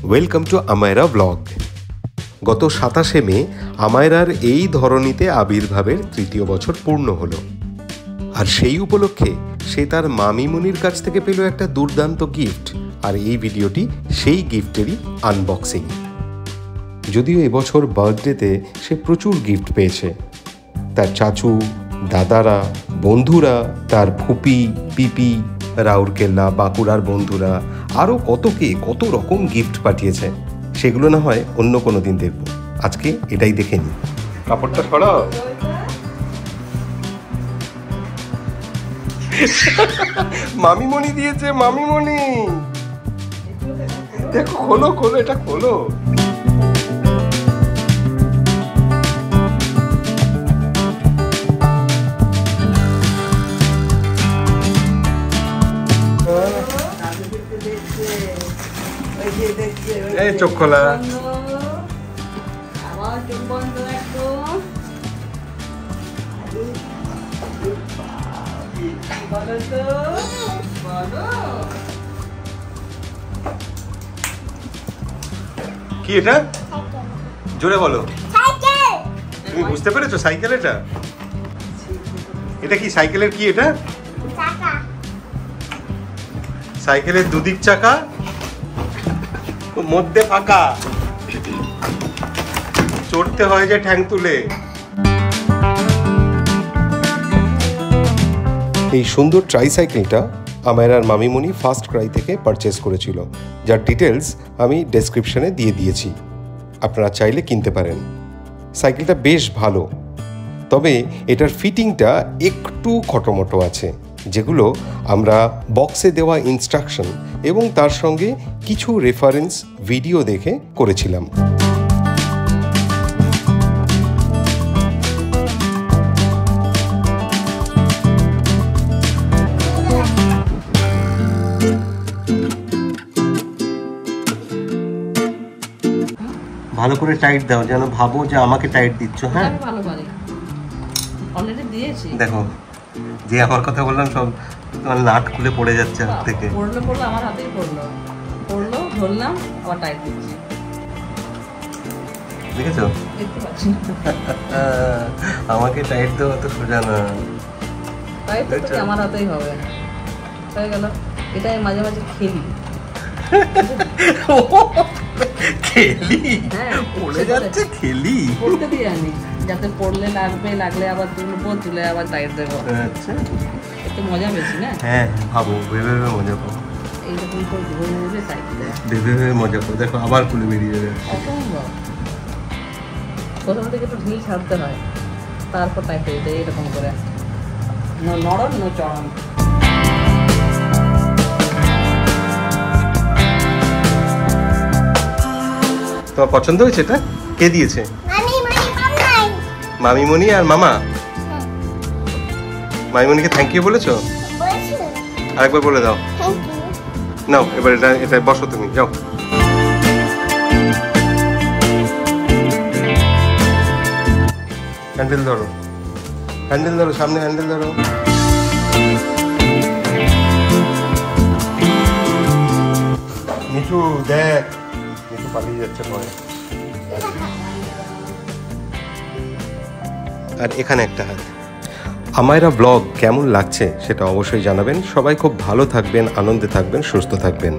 Welcome to Amayra blog. গত 27শে মে আমায়রার এই ধরনীতে আবির্ভাবের ৩য় বছর পূর্ণ হলো, আর সেই উপলক্ষে সে তার মামিমণির কাছ থেকে পেল একটা দুর্দান্ত গিফট, আর এই ভিডিওটি সেই গিফটেরই আনবক্সিং। যদিও এবছর বার্থডেতে সে প্রচুর গিফট পেয়েছে, তার চাচু, দাদারা, বন্ধুরা, তার ফুপি, পিপি, রাউরকেল্লা, বাঁকুড়ার বন্ধুরা, আরও কত রকম গিফট পাঠিয়েছে। সেগুলো না হয় অন্য কোনো দিন দেখব, আজকে এটাই দেখে নিই। কাপড়টা সরাও। মামিমণি দিয়েছে, মামিমণি। দেখো, খোলো এটা খোলো। এই চোখ খোলা। কি এটা? জোরে বলো। তুমি বুঝতে পেরেছো সাইকেল? এটা কি সাইকেলের? কি এটা? সাইকেলের দুদিক চাকা, মধ্যে ফাঁকা, চড়তে হয় যে ঠ্যাং তুলে। এই সুন্দর ট্রাইসাইকেলটা আমায়রার মামিমণি ফার্স্ট ক্রাই থেকে পারচেস করেছিল, যার ডিটেলস আমি ডেসক্রিপশনে দিয়ে দিয়েছি, আপনারা চাইলে কিনতে পারেন। সাইকেলটা বেশ ভালো, তবে এটার ফিটিংটা একটু খটোমটো আছে, যেগুলো আমরা বক্সে দেওয়া ইনস্ট্রাকশন এবং তার সঙ্গে কিছু রেফারেন্স ভিডিও দেখে করেছিলাম। ভালো করে টাইট দাও, যেন ভাবো যে আমাকে টাইট দিচ্ছ। হ্যাঁ, অলরেডি দিয়েছি। দেখো, যে আমার কথা বললাম সব তোমার নাট খুলে পড়ে যাচ্ছে হাত থেকে। পড়লো আমার হাতেই পড়লো, ধরলাম, আবার টাইট দিচ্ছি। দেখেছো? দেখতে পাচ্ছি আমাকে টাইট দেওয়া তো সোজা না। টাইট তো আমার হাতেই হবে। হয়ে গেল। এটাই মাঝে মাঝে খেলি। হ্যাঁ, পড়ে যাচ্ছে, খেলি। পড়তে দিই আমি, যাতে পড়লে লাগলে আবার তুলে আবার টাইট দেবো। আচ্ছা, একটু মজা বেশি না? হ্যাঁ, ভাবো, ভেবে মজা পাবো। এইরকম করে ঘুরে টাইট দেয়, ভেবে মজা পাবো। দেখো, আবার খুলে বেরিয়ে যাবে। অসম্ভব। প্রথম থেকে একটু ঢিল ছাড়তে হয়, তারপর টাইট হয়ে যায় এরকম করে। নরম নো চরম। তোমার পছন্দ হয়েছে? এটা কে দিয়েছে? মামিমণি আর মামা। মামিমণিকে থ্যাংক ইউ বলেছো? আরেকবার বলে দাও। নাও, এবার এটা বসো, তুমি যাও। হ্যান্ডেল ধরো, সামনে হ্যান্ডেল ধরো। মিঠু দেখ, মিঠু পালিয়ে যাচ্ছে ভয়। আর এখানে একটা হাত। আমায়রা ব্লগ কেমন লাগছে সেটা অবশ্যই জানাবেন। সবাই খুব ভালো থাকবেন, আনন্দে থাকবেন, সুস্থ থাকবেন।